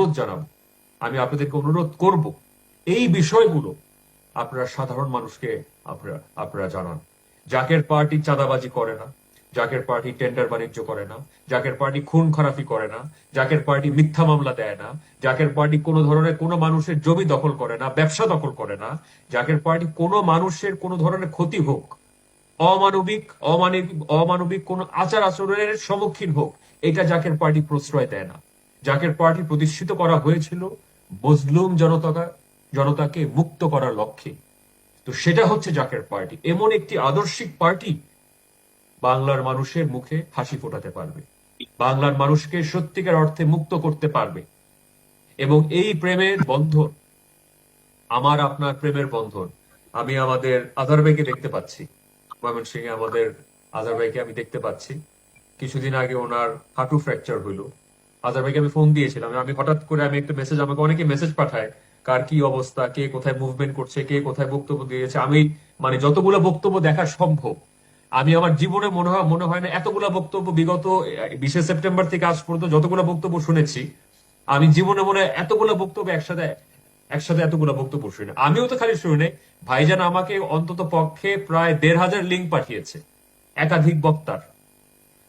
অনুরোধ জানাবো, আমি আপনাদেরকে অনুরোধ করব, এই বিষয়গুলো আপনারা সাধারণ মানুষকে আপনারা জানান। জাকের পার্টি চাঁদাবাজি করে না, জাকের পার্টি টেন্ডার বাণিজ্য করে না, জাকের পার্টি খুন খারাপি করে না, জাকের পার্টি মিথ্যা মামলা দেয় না, জাকের পার্টি কোনো ধরনের কোনো মানুষের জমি দখল করে না, ব্যবসা দখল করে না, জাকের পার্টি কোনো মানুষের কোনো ধরনের ক্ষতি হোক, অমানবিক অমানবিক অমানবিক কোন আচার আচরণের সম্মুখীন হোক, এটা জাকের পার্টি প্রশ্রয় দেয় না। জাকের পার্টি প্রতিষ্ঠিত করা হয়েছিল মজলুম জনতাকে মুক্ত করার লক্ষ্যে। তো সেটা হচ্ছে জাকের পার্টি, এমন একটি আদর্শিক পার্টি বাংলার মানুষের মুখে হাসি ফোটাতে পারবে, বাংলার মানুষকে সত্যিকার অর্থে মুক্ত করতে পারবে। এবং এই প্রেমের বন্ধন, আমার আপনার প্রেমের বন্ধন, আমি আমাদের আজহার ভাইকে দেখতে পাচ্ছি, ময়মনসিংহে আমাদের আজহার ভাইকে আমি দেখতে পাচ্ছি। কিছুদিন আগে ওনার হাঁটু ফ্র্যাকচার হইলো। আজহার ভাইকে আমি ফোন দিয়েছিলাম, আমি হঠাৎ করে আমি একটা মেসেজ, আমাকে অনেকে মেসেজ পাঠায় কার কি অবস্থা, কে কোথায় মুভমেন্ট করছে, কে কোথায় বক্তব্য দিয়েছে। আমি মানে যতগুলো বক্তব্য দেখা সম্ভব, আমি আমার জীবনে মনে হয় না এতগুলা বক্তব্য বিগত 20শে সেপ্টেম্বর থেকে আজ পর্যন্ত যতগুলো বক্তব্য শুনেছি, আমি জীবনে মনে হয় এতগুলো বক্তব্য একসাথে একসাথে এতগুলো বক্তব্য শুনি না। আমিও তো খালি শুনি, ভাইজান আমাকে অন্তত পক্ষে প্রায় 1,500 লিঙ্ক পাঠিয়েছে একাধিক বক্তার।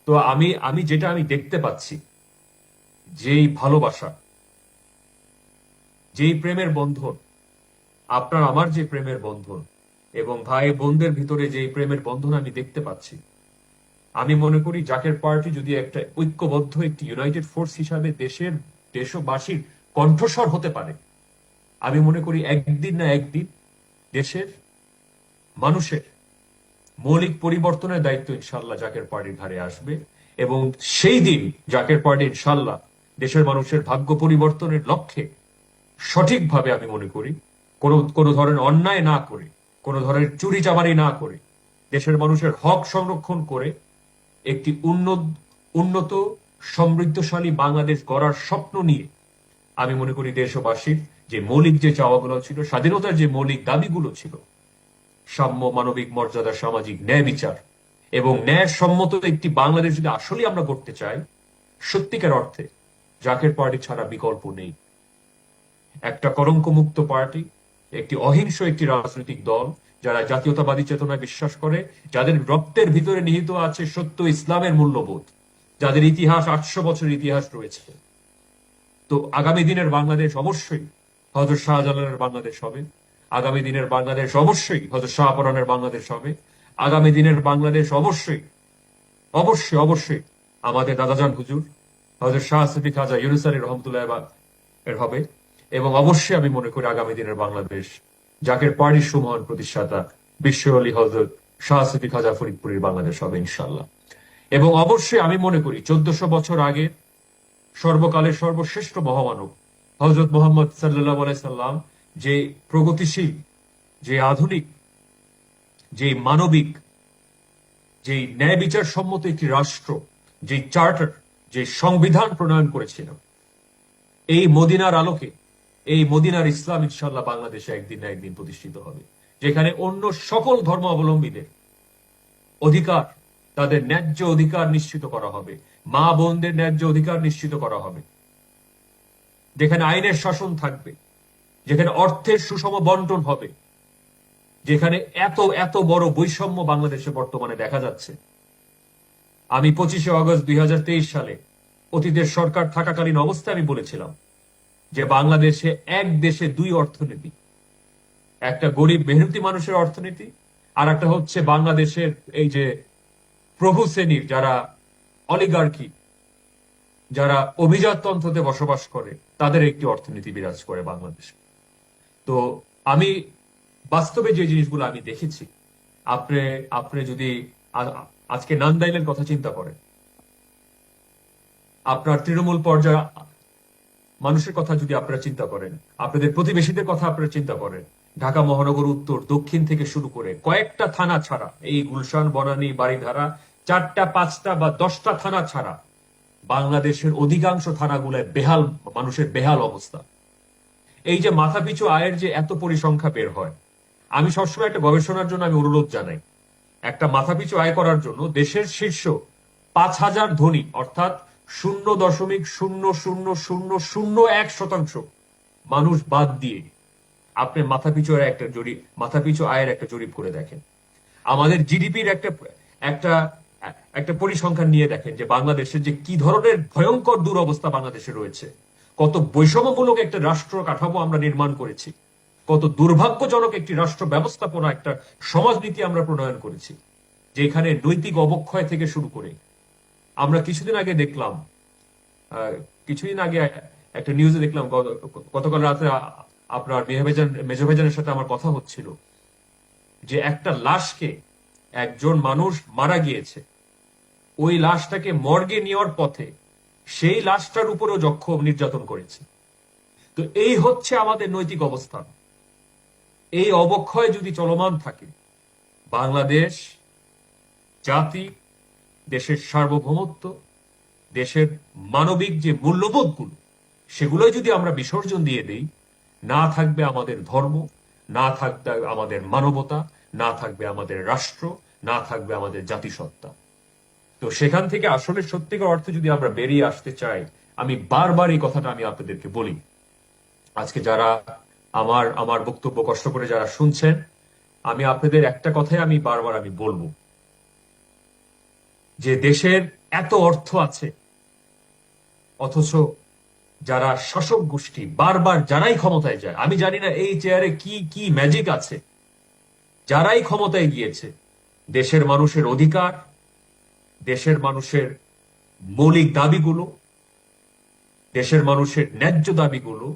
তো আমি আমি যেটা আমি দেখতে পাচ্ছি, যেই ভালোবাসা, যেই প্রেমের বন্ধন, আপনার আমার যে প্রেমের বন্ধন, এবং ভাই বোনদের ভিতরে যে প্রেমের বন্ধন আমি দেখতে পাচ্ছি, আমি মনে করি জাকের পার্টি যদি একটা ঐক্যবদ্ধ একটি ইউনাইটেড ফোর্স হিসাবে দেশবাসীর কণ্ঠস্বর হতে পারে, আমি মনে করি একদিন না একদিন দেশের মানুষের মৌলিক পরিবর্তনের দায়িত্ব ইনশাল্লাহ জাকের পার্টির ঘাড়ে আসবে। এবং সেই দিন জাকের পার্টি ইনশাল্লাহ দেশের মানুষের ভাগ্য পরিবর্তনের লক্ষ্যে সঠিকভাবে, আমি মনে করি কোনো ধরনের অন্যায় না করে, কোনো ধরনের চুরি চামারি না করে, দেশের মানুষের হক সংরক্ষণ করে একটি উন্নত সমৃদ্ধশালী বাংলাদেশ গড়ার স্বপ্ন নিয়ে, আমি মনে করি দেশবাসীর যে মৌলিক যে চাওয়াগুলো ছিল, স্বাধীনতার যে মৌলিক দাবিগুলো ছিল, সাম্য, মানবিক মর্যাদা, সামাজিক ন্যায় বিচার এবং ন্যায় সম্মত একটি বাংলাদেশ যদি আসলে আমরা করতে চাই, সত্যিকার অর্থে জাকের পার্টি ছাড়া বিকল্প নেই। একটা কলঙ্কমুক্ত পার্টি, একটি অহিংস একটি রাজনৈতিক দল, যারা জাতীয়তাবাদী চেতনায় বিশ্বাস করে, যাদের রক্তের ভিতরে নিহিত আছে সত্য ইসলামের মূল্যবোধ, যাদের ইতিহাস 800 বছরের ইতিহাস রয়েছে। তো আগামী দিনের বাংলাদেশ অবশ্যই হযরত শাহজালালের বাংলাদেশ হবে, আগামী দিনের বাংলাদেশ অবশ্যই হযরত শাহপরানের বাংলাদেশ হবে, আগামী দিনের বাংলাদেশ অবশ্যই অবশ্যই অবশ্যই আমাদের দাদাজান হুজুর হযরত শাহ সুফি খাজা ইউনূস আলী রহমতুল্লাহ এর হবে। এবং অবশ্যই আমি মনে করি আগামী দিনের বাংলাদেশ জাকের পার্টির সুমহান প্রতিষ্ঠাতা বিশ্ব আলী হযরত শাহ সুফি খাজা ফরিদপুরের বাংলাদেশ হবে ইনশাআল্লাহ। এবং অবশ্যই আমি মনে করি 1400 বছর আগে সর্বকালের সর্বশ্রেষ্ঠ মহামানব হযরত মুহাম্মদ সাল্লাল্লাহু আলাইহি সাল্লাম যে প্রগতিশীল, যে আধুনিক, যে মানবিক, যে ন্যায় বিচার সম্মত একটি রাষ্ট্র, যে চার্টার, যে সংবিধান প্রণয়ন করেছিল, এই মদিনার আলোকে, এই মদিনার ইসলাম ইনশাআল্লাহ বাংলাদেশে একদিন না একদিন প্রতিষ্ঠিত হবে, যেখানে অন্য সকল ধর্মাবলম্বীদের অধিকার, তাদের ন্যায্য অধিকার নিশ্চিত করা হবে, মা বোনদের ন্যায্য অধিকার নিশ্চিত করা হবে, যেখানে আইনের শাসন থাকবে, যেখানে অর্থের সুষম বন্টন হবে, যেখানে এত এত বড় বৈষম্য বাংলাদেশে বর্তমানে দেখা যাচ্ছে। আমি 25শে আগস্ট 2023 সালে অতীতের সরকার থাকাকালীন অবস্থায় আমি বলেছিলাম যে বাংলাদেশে এক দেশে দুই অর্থনীতি, একটা গরিব মেহনতি মানুষের অর্থনীতি, আর একটা হচ্ছে বাংলাদেশের এই যে প্রভু শ্রেণীর যারা অলিগার্কি, যারা অভিজাততন্ত্রতে বসবাস করে, তাদের একটি অর্থনীতি বিরাজ করে বাংলাদেশে। তো আমি বাস্তবে যে জিনিসগুলো আমি দেখেছি, আপনি যদি আজকে নান্দাইলের কথা চিন্তা করেন, আপনার তৃণমূল পর্যায়ে মানুষের কথা যদি আপনারা চিন্তা করেন, আপনাদের প্রতিবেশীদের কথা আপনারা চিন্তা করেন, ঢাকা মহানগর উত্তর দক্ষিণ থেকে শুরু করে কয়েকটা থানা ছাড়া, এই গুলশান, বনানী, বারিধারা, 4টা 5টা বা 10টা থানা ছাড়া বাংলাদেশের অধিকাংশ থানাগুলোয় বেহাল, মানুষের বেহাল অবস্থা। এই যে মাথাপিছু আয়ের যে এত পরিসংখ্যা বের হয়, আমি সবসময় একটা গবেষণার জন্য আমি অনুরোধ জানাই, একটা মাথাপিছু আয় করার জন্য দেশের শীর্ষ 5,000 ধনী, অর্থাৎ 0.00001% মানুষ বাদ দিয়ে আপনি মাথাপিছু আয়ের একটা জরিপ করে দেখেন। আমাদের জিডিপির একটা একটা পরিসংখ্যান নিয়ে দেখেন যে বাংলাদেশের যে কি ধরনের ভয়ঙ্কর দুরবস্থা বাংলাদেশে রয়েছে, কত বৈষম্যমূলক একটা রাষ্ট্র কাঠামো আমরা নির্মাণ করেছি, কত দুর্ভাগ্যজনক একটি রাষ্ট্র ব্যবস্থাপনা, একটা সমাজনীতি আমরা প্রণয়ন করেছি, যেখানে নৈতিক অবক্ষয় থেকে শুরু করে আমরা কিছুদিন আগে একটা নিউজে দেখলাম, গতকাল রাতে আপনার মেজর ভাইজানের সাথে আমার কথা হচ্ছিল, যে একটা লাশকে, একজন মানুষ মারা গিয়েছে, ওই লাশটাকে মর্গে নেওয়ার পথে সেই লাশটার উপরেও যক্ষ্মা নির্যাতন করেছে। তো এই হচ্ছে আমাদের নৈতিক অবস্থান। এই অবক্ষয় যদি চলমান থাকে, বাংলাদেশ জাতি, দেশের সার্বভৌমত্ব, দেশের মানবিক যে মূল্যবোধগুলো, সেগুলোই যদি আমরা বিসর্জন দিয়ে দেই, না থাকবে আমাদের ধর্ম, না থাকবে আমাদের মানবতা, না থাকবে আমাদের রাষ্ট্র, না থাকবে আমাদের জাতিসত্তা। তো সেখান থেকে আসলে সত্যিকার অর্থে যদি আমরা বেরিয়ে আসতে চাই, আমি বারবার এই কথাটা আমি আপনাদেরকে বলি। আজকে যারা আমার বক্তব্য কষ্ট করে যারা শুনছেন, আমি আপনাদের একটা কথাই আমি বারবার বলবো, যে দেশের এত অর্থ আছে, অথচ যারা শাসক গোষ্ঠী বারবার যারাই ক্ষমতায় যায়, আমি জানি না এই চেয়ারে কি কি ম্যাজিক আছে, যারাই ক্ষমতায় গিয়েছে, দেশের মানুষের অধিকার, দেশের মানুষের মৌলিক দাবিগুলো, দেশের মানুষের ন্যায্য দাবিগুলো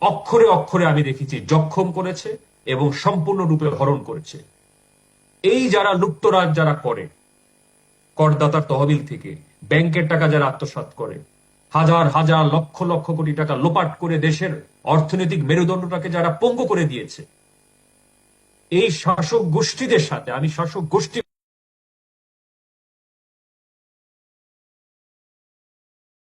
অক্ষরে অক্ষরে আমি দেখেছি জখম করেছে এবং সম্পূর্ণরূপে হরণ করেছে। এই যারা লুপ্তরাজ যারা করে, করদাতার তহবিল থেকে ব্যাংকের টাকা যারা আত্মসাৎ করে, হাজার হাজার লক্ষ লক্ষ কোটি টাকা লোপাট করে দেশের অর্থনৈতিক মেরুদণ্ডটাকে যারা পঙ্গু করে দিয়েছে, এই শাসক গোষ্ঠীদের সাথে আমি শাসক গোষ্ঠী